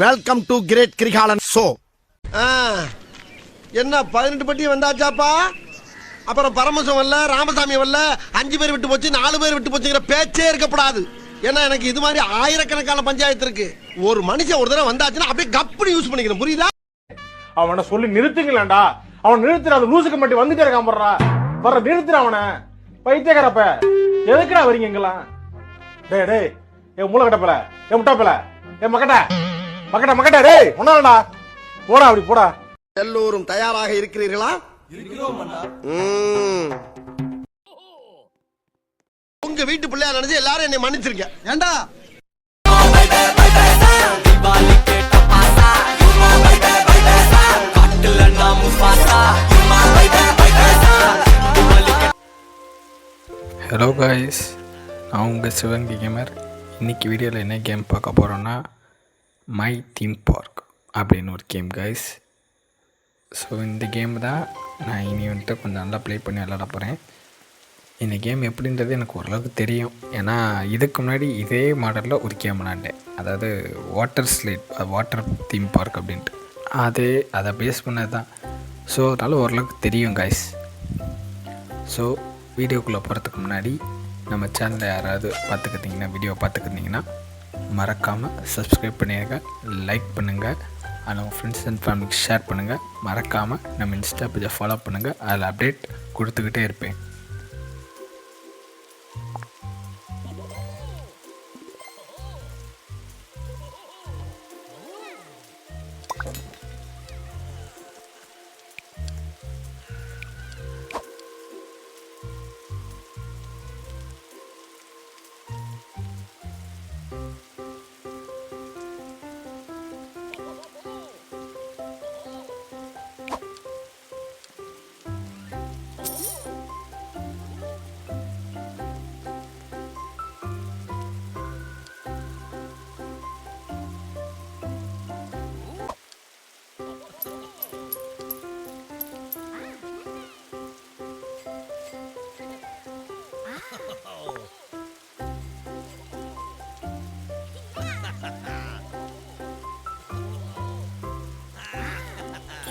Welcome to great Kirikalan show. என்ன 18 பட்டி வந்தாச்சாப்பா? அப்புறம் பரமசம் வரல, ராமசாமி வரல, 5 பேர் விட்டு போச்சு, 4 பேர் விட்டு போச்சுங்கிற பேச்சே இருக்கப்படாது. ஏன்னா எனக்கு இது மாதிரி ஆயிரக்கணக்கான பஞ்சாயத்து இருக்கு. ஒரு மனுஷன் ஒரு தடவை வந்தாச்சுன்னா அப்படியே கப்புனு யூஸ் பண்ணிக்கணும், புரியுதா? அவனை சொல்லி நிறுத்துங்களேன்டா. அவன் நிறுத்துற, அந்த லூசுக்கு மட்டும் வந்துட்டே இருக்கான். வர்ற நிறுத்துற அவனை. பைத்தியக்காரப்ப எதுக்குடா வரீங்க எங்கெல்லாம்? டேய் டேய், என் மூளை கட்டப்பல, என் முட்டாப்பல, என் மக்கட்ட மக்கட்ட மக்கட்ட, டேய் ஒன்னாடா, போடா அப்படி போடா. எல்லோரும் தயாராக இருக்கிறீர்களா? உங்க வீட்டு பிள்ளையா நினைச்சு எல்லாரும் என்னை மன்னிச்சிருங்க. ஏண்டா ஹலோ காய்ஸ், நான் உங்கள் சிவங்கி கேமர். இன்றைக்கி வீடியோவில் என்ன கேம் பார்க்க போகிறோன்னா மை தீம் பார்க் அப்படின்னு ஒரு கேம் காய்ஸ். ஸோ இந்த கேம் தான் நான் இனி வந்துட்டு கொஞ்சம் நல்லா ப்ளே பண்ணி விளாட போகிறேன். இந்த கேம் எப்படின்றது எனக்கு ஓரளவுக்கு தெரியும். ஏன்னா இதுக்கு முன்னாடி இதே மாடலில் ஒரு கேம் விளாண்டேன், அதாவது வாட்டர் தீம் பார்க் அப்படின்ட்டு. அதை பேஸ் பண்ணது தான். ஸோ அதனால் ஓரளவுக்கு தெரியும் காய்ஸ். ஸோ வீடியோக்குள்ளே போகிறதுக்கு முன்னாடி நம்ம சேனலை யாராவது வீடியோ பார்த்துக்கிட்டிங்கன்னா மறக்காமல் சப்ஸ்கிரைப் பண்ணிடுங்க, லைக் பண்ணுங்கள், அதில் உங்கள் ஃப்ரெண்ட்ஸ் அண்ட் ஃபேமிலிக்கு ஷேர் பண்ணுங்கள். மறக்காமல் நம்ம இன்ஸ்டா பேஜை ஃபாலோ பண்ணுங்கள், அதில் அப்டேட் கொடுத்துக்கிட்டே இருப்பேன்.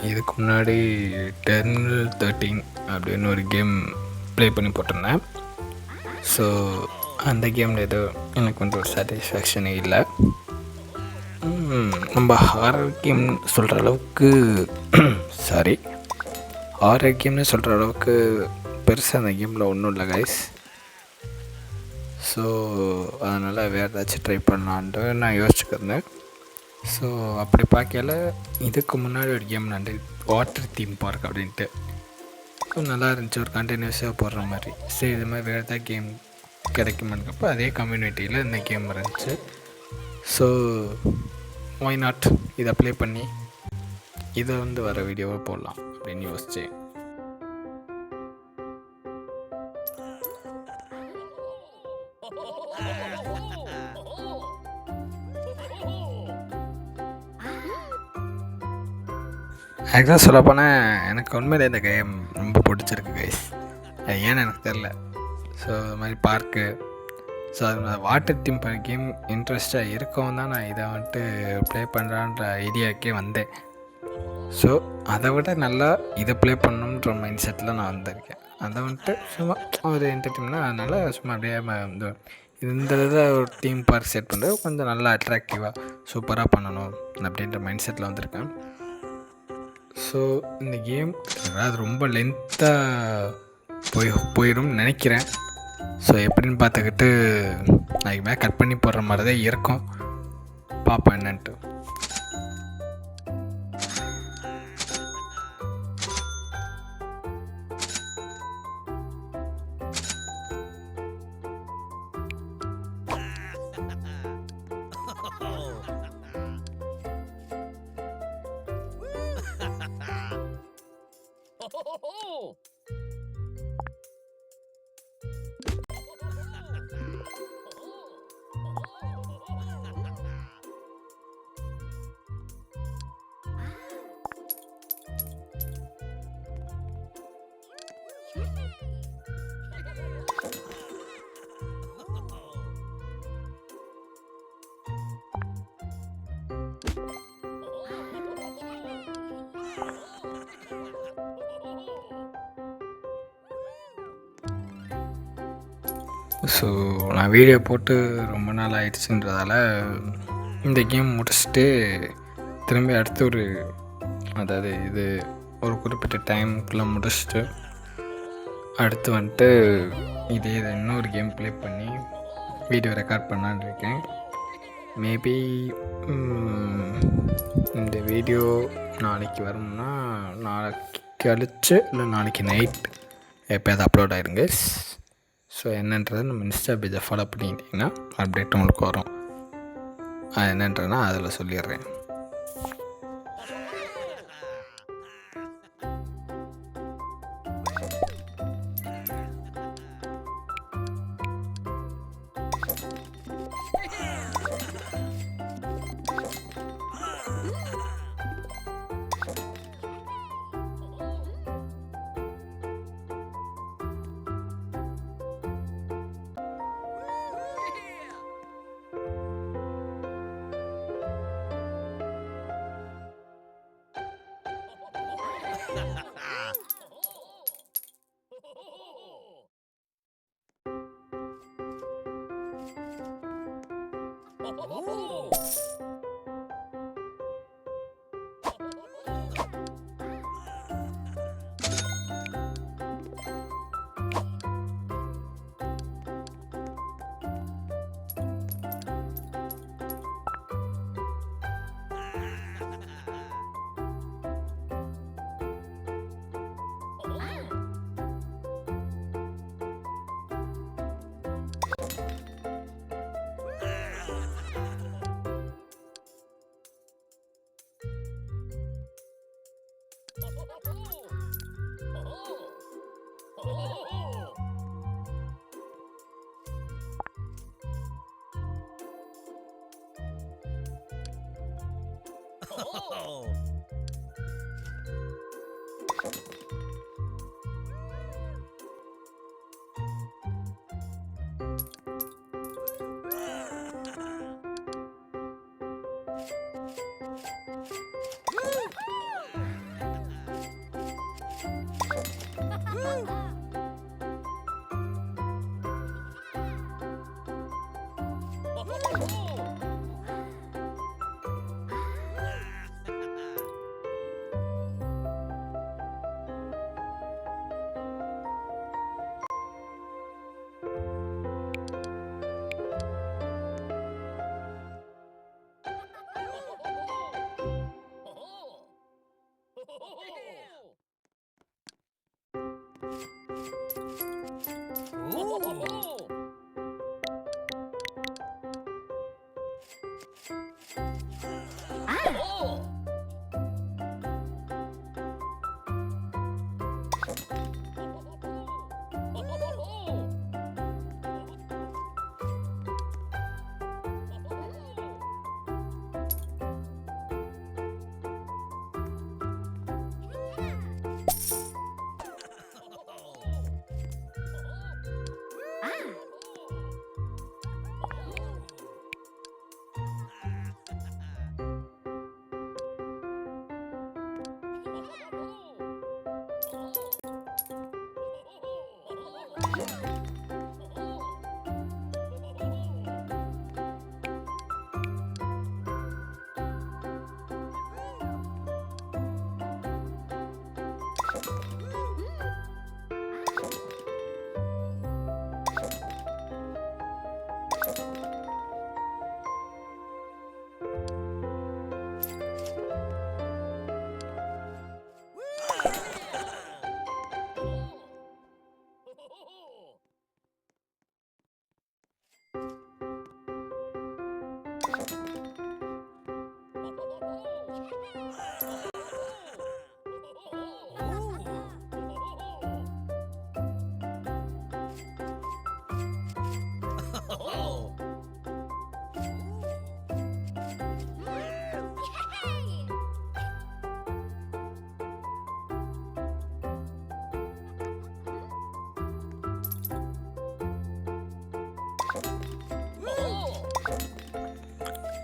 இதுக்கு முன்னாடி 10-13 அப்படின்னு ஒரு கேம் ப்ளே பண்ணி போட்டிருந்தேன். ஸோ அந்த கேமில் ஏதோ எனக்கு வந்து ஒரு சாட்டிஸ்ஃபேக்ஷனே இல்லை. நம்ம ஹாரர் கேம்னு சொல்கிற அளவுக்கு ஹாரர் கேம்னு சொல்கிற அளவுக்கு பெருசாக அந்த கேமில் ஒன்றும் இல்லை கைஸ். ஸோ அதனால் வேறு ஏதாச்சும் ட்ரை பண்ணலான்ட்டு நான் யோசிச்சுக்கிருந்தேன். ஸோ அப்படி பார்க்கல இதுக்கு முன்னாடி ஒரு கேம் நான் வாட்டர் தீம் பார்க் அப்படின்ட்டு. ஸோ நல்லா இருந்துச்சு, ஒரு கண்டினியூஸாக போடுற மாதிரி. சரி இது மாதிரி வேறு ஏதாவது கேம் கிடைக்குமான்றப்போ அதே கம்யூனிட்டியில் இந்த கேம் இருந்துச்சு. ஸோ ஒய் நாட் இதை ப்ளே பண்ணி இதை வந்து வர வீடியோவை போடலாம் அப்படின்னு யோசித்தேன். ஆக்சுவலாக சொல்லப்போனால் எனக்கு உண்மையிலே இந்த கேம் ரொம்ப பிடிச்சிருக்கு கைஸ். அது ஏன்னு எனக்கு தெரில. ஸோ அது மாதிரி பார்க்கு, ஸோ அது வாட்டர் தீம் பார்க் கேம் இன்ட்ரெஸ்ட்டாக இருக்கவும் தான் நான் இதை வந்துட்டு ப்ளே பண்ணுறான்ற ஐடியாக்கே வந்தேன். ஸோ அதை விட நல்லா இதை ப்ளே பண்ணணுன்ற மைண்ட் செட்டில் நான் வந்திருக்கேன். அதை வந்துட்டு சும்மா ஒரு என்டர்டைன்மெண்ட்னா அதனால் சும்மா அப்படியே இந்த இதில் ஒரு தீம் பார்க் செட் பண்ணுறது கொஞ்சம் நல்லா அட்ராக்டிவாக சூப்பராக பண்ணணும் அப்படின்ற மைண்ட் செட்டில் வந்திருக்கேன். ஸோ இந்த கேம் அது ரொம்ப லென்த்தாக போயிடும்னு நினைக்கிறேன். ஸோ எப்படின்னு பார்த்துக்கிட்டு நான் இதுமாதிரி கட் பண்ணி போடுற மாதிரி தான் இருக்கும். பார்ப்பேன் என்னன்ட்டு. ஸோ நான் வீடியோ போட்டு ரொம்ப நாள் ஆயிடுச்சுன்றதால இந்த கேம் முடிச்சுட்டு திரும்பி அடுத்து அதாவது இது ஒரு குறிப்பிட்ட டைமுக்குள்ளே முடிச்சுட்டு அடுத்து வந்துட்டு இதே இன்னொரு கேம் ப்ளே பண்ணி வீடியோ ரெக்கார்ட் பண்ணலான்னு இருக்கேன். மேபி இந்த வீடியோ நாளைக்கு வரும்னா நாளைக்கு கழிச்சு இல்லை நாளைக்கு நைட் எப்போயாவது அப்லோட் ஆகிருங்க. ஸோ என்னன்றதை நம்ம இன்ஸ்டா பேஜை ஃபாலோ பண்ணிக்கிட்டிங்கன்னா அப்டேட் உங்களுக்கு வரும். அது என்னன்றதுனா அதில் சொல்லிடுறேன்.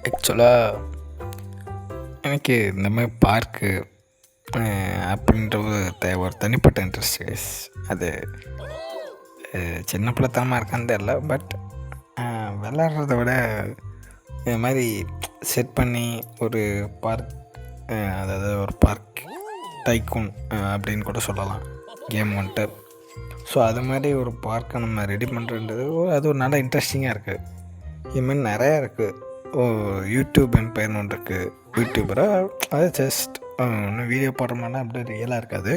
ஆக்சுவலாக எனக்கு இந்த மாதிரி பார்க்கு அப்படின்ற ஒரு தனிப்பட்ட இன்ட்ரெஸ்ட். அது சின்ன பிள்ளைத்தனமாக இருக்கான்னு தெரில. பட் விளாட்றத விட இது மாதிரி செட் பண்ணி ஒரு பார்க், அதாவது ஒரு பார்க் டைக்கூன் அப்படின்னு கூட சொல்லலாம் கேம் வந்துட்டு. ஸோ அது மாதிரி ஒரு பார்க்கை நம்ம ரெடி பண்ணுறது அது ஒரு நல்ல இன்ட்ரெஸ்டிங்காக இருக்குது. இது மாதிரி நிறையா இருக்குது. யூடியூப் எம்பையர்னு ஒன்று இருக்குது. யூடியூபராக அது ஜஸ்ட் இன்னும் வீடியோ போடுற மாதிரிலாம் அப்படியே ரியலாக இருக்காது.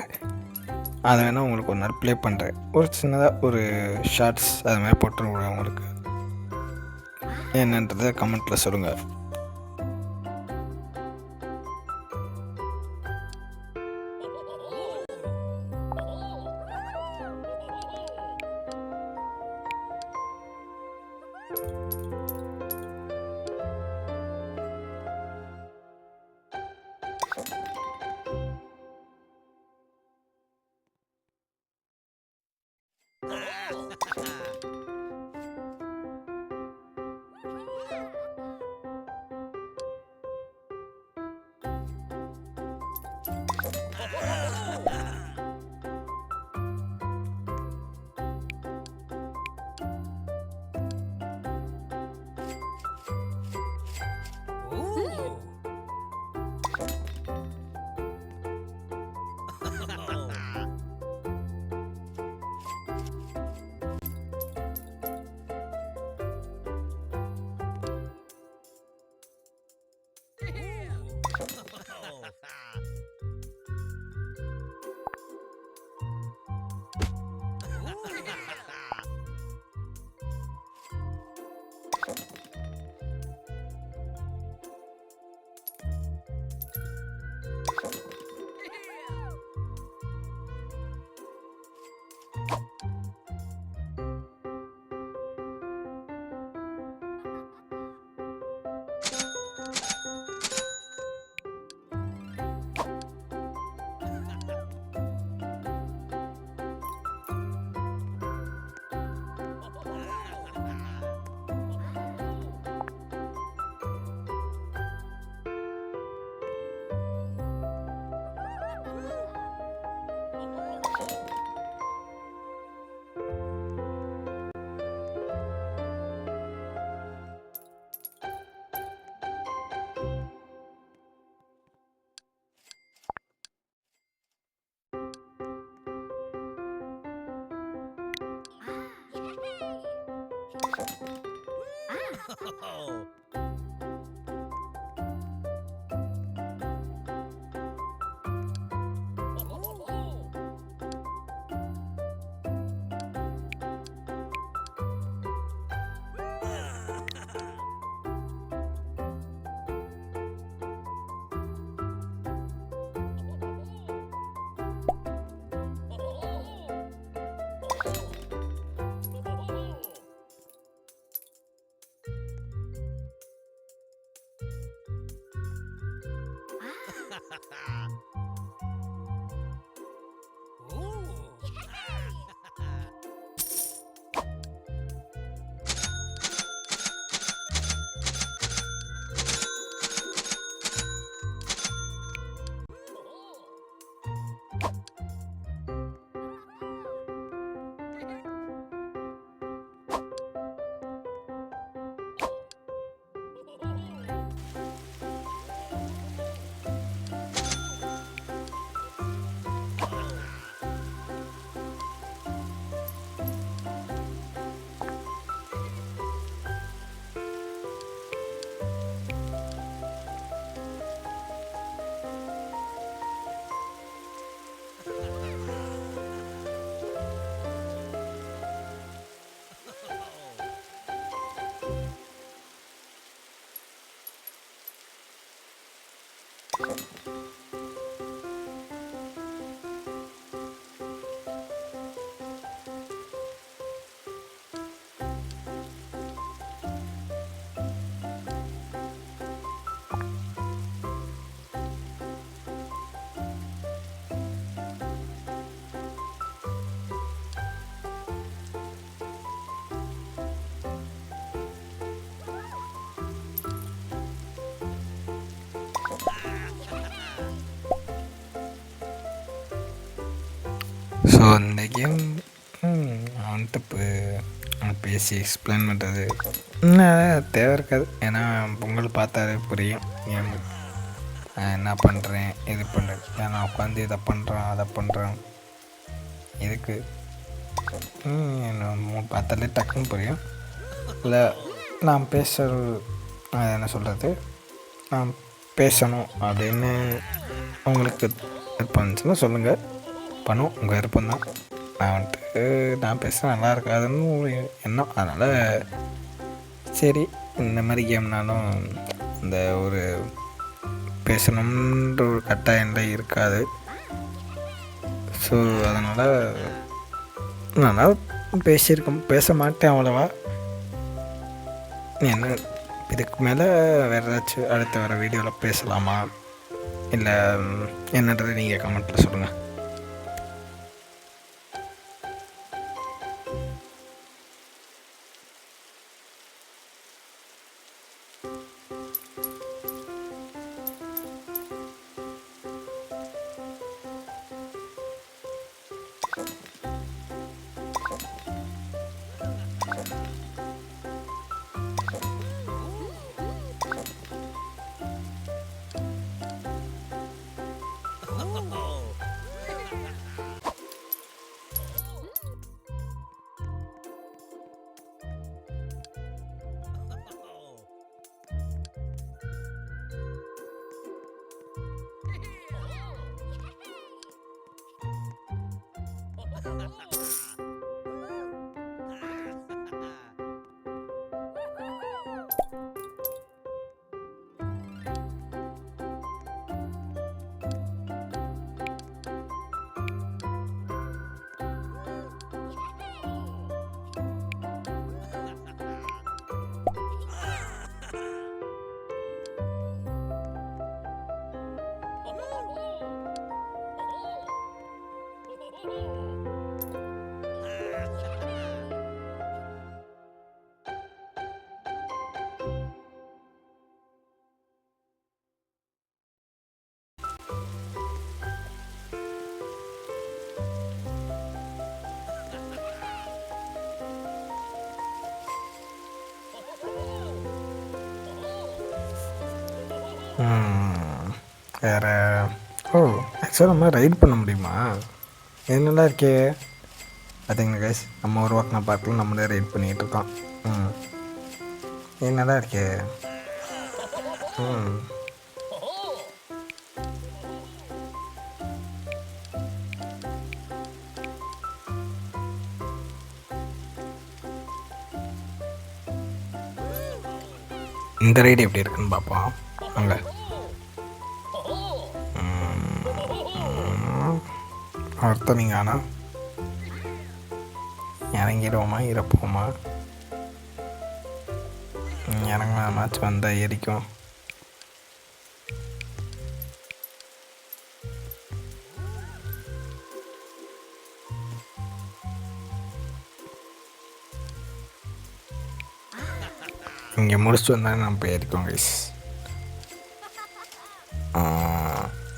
அதை வேணால் உங்களுக்கு ஒரு நாள் ப்ளே பண்ணுறேன். ஒரு சின்னதாக ஒரு ஷார்ட்ஸ் அது மாதிரி போட்டுருவேன். உங்களுக்கு என்னன்றதை கமெண்ட்டில் சொல்லுங்கள். பேசி எக்ஸ்பிளைன் பண்ணுறது இன்னும் தேவை இருக்காது. ஏன்னா பொங்கல் பார்த்தாலே புரியும் கேம் என்ன பண்ணுறேன் இது பண்ணுறேன், நான் உட்காந்து இதை பண்ணுறேன் அதை பண்ணுறேன் இதுக்கு பார்த்தாலே டக்குன்னு புரியும். இல்லை நான் என்ன சொல்கிறது, நான் பேசணும் அப்படின்னு உங்களுக்கு விருப்பம் இருந்துச்சுன்னா சொல்லுங்கள், பண்ணுவோம். உங்கள் விருப்பம் தான். நான் பேசுகிறேன் நல்லா இருக்காதுன்னு ஒரு எண்ணம். அதனால் சரி, இந்த மாதிரி கேம்னாலும் இந்த ஒரு பேசணுன்ற ஒரு கட்டாயம் இருக்காது. ஸோ அதனால் நான் பேச மாட்டேன் அவ்வளோவா. என்ன இதுக்கு மேலே வேறு ஏதாச்சும் அடுத்த வர வீடியோவில் பேசலாமா இல்லை என்னன்றது நீங்கள் கமெண்ட்டில் சொல்லுங்கள். வேறு ஆக்சுவலாக நம்ம ரைட் பண்ண முடியுமா? இது நல்லா இருக்கே. பார்த்தீங்கன்னா கைஸ், நம்ம உருவாக்கின பார்க்கில் நம்மளே ரைட் பண்ணிகிட்டு இருக்கோம். இது நல்லா இருக்கே. இந்த ரைடு எப்படி இருக்குன்னு பார்ப்போம். அங்கே அர்த்தம் நீங்கள் ஆனால் இறங்கிடுவோமா இறப்போமா? இறங்க மேட்ச் வந்தால் ஏறிக்கும். இங்கே முடிச்சுட்டு வந்தால் நம்ம போய் ஏறிக்கோம் கைஸ்.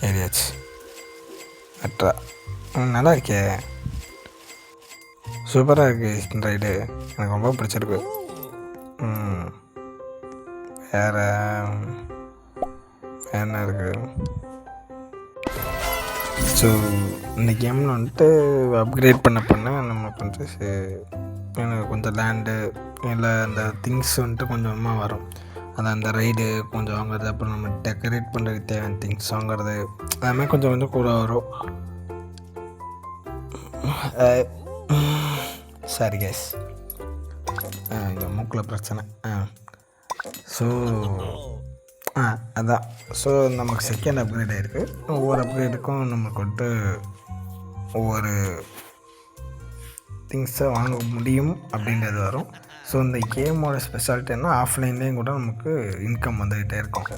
ஏரியாச்சு அட்ரா நல்லா இருக்கே, சூப்பராக இருக்கு இந்த ரைடு, எனக்கு ரொம்ப பிடிச்சிருக்கு. வேறு என்ன இருக்குது? ஸோ இந்த கேமில் வந்துட்டு அப்கிரேட் பண்ண நமக்கு வந்து எனக்கு கொஞ்சம் லேண்டு இல்லை அந்த திங்ஸ் வந்துட்டு கொஞ்சமாக வரும். அது அந்த ரைடு கொஞ்சம் வாங்குறது, அப்புறம் நம்ம டெக்கரேட் பண்ணுறதுக்கு தேவையான திங்ஸ் வாங்குறது, அதுமாதிரி கொஞ்சம் கூட வரும். சாரி கேஸ், இங்கே மூக்கில் பிரச்சனை. ஸோ அதான். ஸோ நமக்கு செகண்ட் அப்கிரேட் ஆகிருக்கு. ஒவ்வொரு அப்கிரேடுக்கும் நமக்கு வந்துட்டு ஒவ்வொரு திங்ஸை வாங்க முடியும் அப்படின்றது வரும். ஸோ இந்த கேமோட ஸ்பெஷாலிட்டின்னா ஆஃப்லைன்லேயும் கூட நமக்கு இன்கம் வந்துக்கிட்டே இருக்கும்.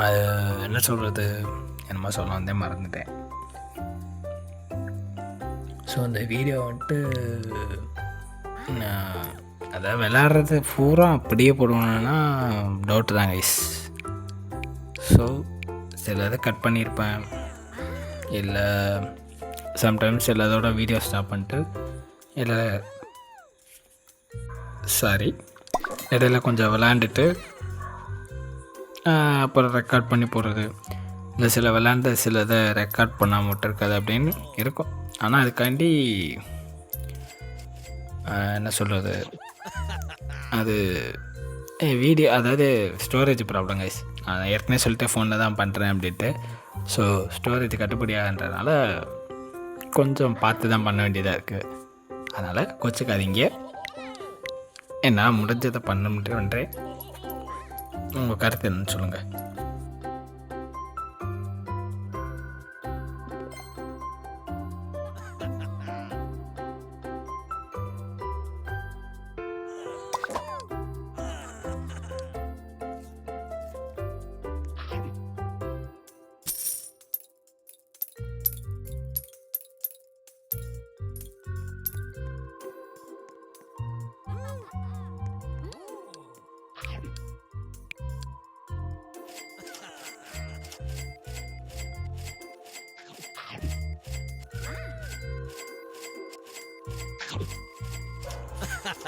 அது என்ன சொல்கிறது, என்னமோ சொல்ல வந்தே மறந்துட்டேன். ஸோ இந்த வீடியோ வந்துட்டு அதாவது விளாட்றது பூரா அப்படியே போடுவேன்னா டவுட்டு தான் கைஸ். ஸோ சில இதை கட் பண்ணியிருப்பேன், இல்லை சம்டைம்ஸ் எல்லாத்தோட வீடியோ ஸ்டாப் பண்ணிட்டு இல்லை இடையில கொஞ்சம் விளாண்டுட்டு அப்புறம் ரெக்கார்ட் பண்ணி போடுறது, இல்லை சில விளாண்டு சில இதை ரெக்கார்ட் பண்ணாமல் விட்டுருக்காது அப்படின்னு இருக்கும். ஆனால் அதுக்காண்டி என்ன சொல்கிறது, அது வீடியோ அதாவது ஸ்டோரேஜ் ப்ராப்ளம் கைஸ். நான் ஏற்கனவே சொல்லிட்டு ஃபோனில் தான் பண்ணுறேன் அப்படின்ட்டு. ஸோ ஸ்டோரேஜ் கட்டுப்படியாகன்றதுனால கொஞ்சம் பார்த்து தான் பண்ண வேண்டியதாக இருக்குது. அதனால் கொச்சுக்காதீங்க, என்னால் முடிஞ்சதை பண்ண பண்ணுறேன். உங்கள் கருத்து என்னன்னு சொல்லுங்கள்.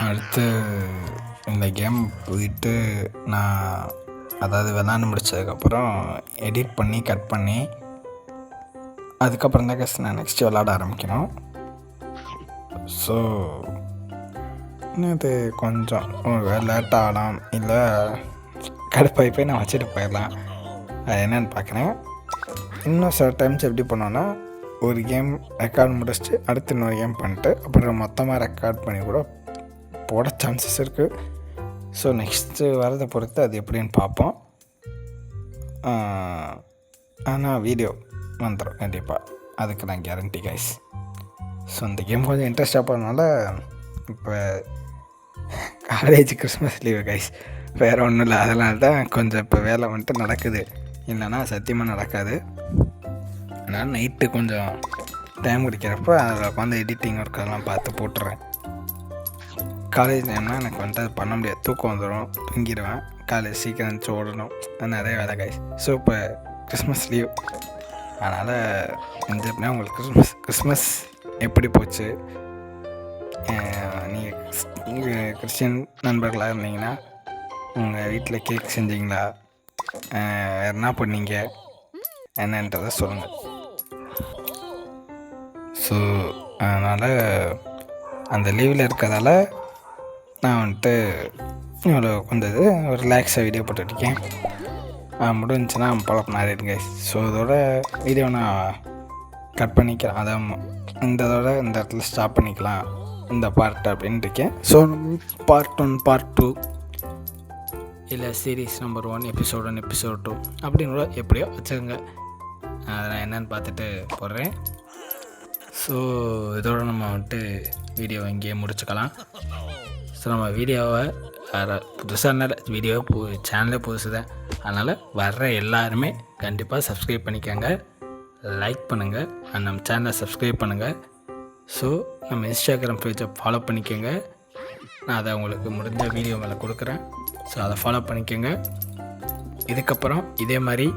அடுத்து இந்த கேம் போயிட்டு நான் அதாவது விளாண்டு முடித்ததுக்கப்புறம் எடிட் பண்ணி கட் பண்ணி அதுக்கப்புறம் தான் கேஸ் நான் நெக்ஸ்ட்டு விளாட ஆரம்பிக்கணும். ஸோ இது கொஞ்சம் லேட் ஆகலாம், இல்லை கடுப்பாகி போய் நான் வச்சுட்டு போயிடலாம். அது என்னென்னு பார்க்குறேன். இன்னும் சில டைம்ஸ் எப்படி பண்ணோன்னா, ஒரு கேம் ரெக்கார்ட் முடிச்சுட்டு அடுத்து இன்னொரு கேம் பண்ணிட்டு அப்புறம் மொத்தமாக ரெக்கார்ட் பண்ணி கூட போட சான்சஸ் இருக்குது. ஸோ நெக்ஸ்ட்டு வரதை பொறுத்து அது எப்படின்னு பார்ப்போம். ஆனால் வீடியோ வந்துடும் கண்டிப்பாக, அதுக்கு நான் கேரண்டி கைஸ். ஸோ இந்த கேம் கொஞ்சம் இன்ட்ரெஸ்டாக போகிறதுனால இப்போ காலேஜ் கிறிஸ்மஸ் லீவு கைஸ், வேறு ஒன்றும் இல்லை. அதனால தான் கொஞ்சம் இப்போ வேலை வந்துட்டு நடக்குது, இல்லைன்னா சத்தியமாக நடக்காது. அதனால் நைட்டு கொஞ்சம் டைம் கிடைக்கிறப்ப அதில் உட்காந்து எடிட்டிங் ஒர்க் அதெல்லாம் பார்த்து போட்டுறேன். காலேஜ் டைம்னால் எனக்கு வந்துட்டு அது பண்ண முடியாது, தூக்கம் வந்துடும், தூங்கிடுவேன். காலேஜ் சீக்கிரம் இருந்துச்சு ஓடணும், நிறைய வேலை கைஸ். ஸோ இப்போ கிறிஸ்மஸ் லீவ், அதனால் எப்படின்னா உங்களுக்கு கிறிஸ்மஸ் எப்படி போச்சு, நீங்கள் கிறிஸ்டியன் நண்பர்களாக இருந்தீங்கன்னா உங்கள் வீட்டில் கேக் செஞ்சீங்களா, என்ன பண்ணீங்க என்னன்றதை சொல்லுங்கள். ஸோ அதனால் அந்த லீவில் இருக்கிறதால நான் வந்துட்டு இவ்வளோ கொஞ்சம் ஒரு ரிலாக்ஸாக வீடியோ போட்டுருக்கேன். முடிஞ்சுன்னா பழக்கம் நிறைய. ஸோ இதோட வீடியோ நான் கட் பண்ணிக்கிறேன், அதான் இதோட இந்த இடத்துல ஸ்டாப் பண்ணிக்கலாம் இந்த பார்ட் அப்படின்னு இருக்கேன். ஸோ பார்ட் 1 பார்ட் 2 இல்லை சீரீஸ் நம்பர் 1 எபிசோட் 1 எபிசோட் 2 அப்படின்னு கூட எப்படியோ வச்சுக்கோங்க. அதை நான் என்னென்னு பார்த்துட்டு போடுறேன். ஸோ இதோட நம்ம வந்துட்டு வீடியோ இங்கேயே முடிச்சுக்கலாம். ஸோ நம்ம வீடியோவை புதுசாக வீடியோ சேனலே புதுசு தான், அதனால் வர்ற எல்லாருமே கண்டிப்பாக சப்ஸ்கிரைப் பண்ணிக்கோங்க, லைக் பண்ணுங்கள், அண்ட் நம்ம சேனலை சப்ஸ்கிரைப் பண்ணுங்கள். ஸோ நம்ம இன்ஸ்டாகிராம் பேஜை ஃபாலோ பண்ணிக்கோங்க, நான் அதை உங்களுக்கு முடிஞ்ச வீடியோ மேலே கொடுக்குறேன். ஸோ அதை ஃபாலோ பண்ணிக்கோங்க. இதுக்கப்புறம் இதே மாதிரி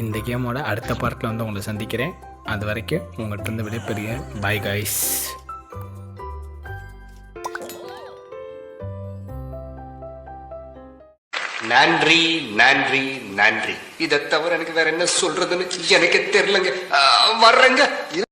இந்த கேமோட அடுத்த பார்ட்டில் வந்து உங்களை சந்திக்கிறேன். அது வரைக்கும் உங்கள்கிட்ட இருந்து விடைபெறுக. Bye guys. நன்றி நன்றி நன்றி. இதை தவிர எனக்கு வேற என்ன சொல்றதுன்னு எனக்கு தெரியலங்க. வர்றேங்க.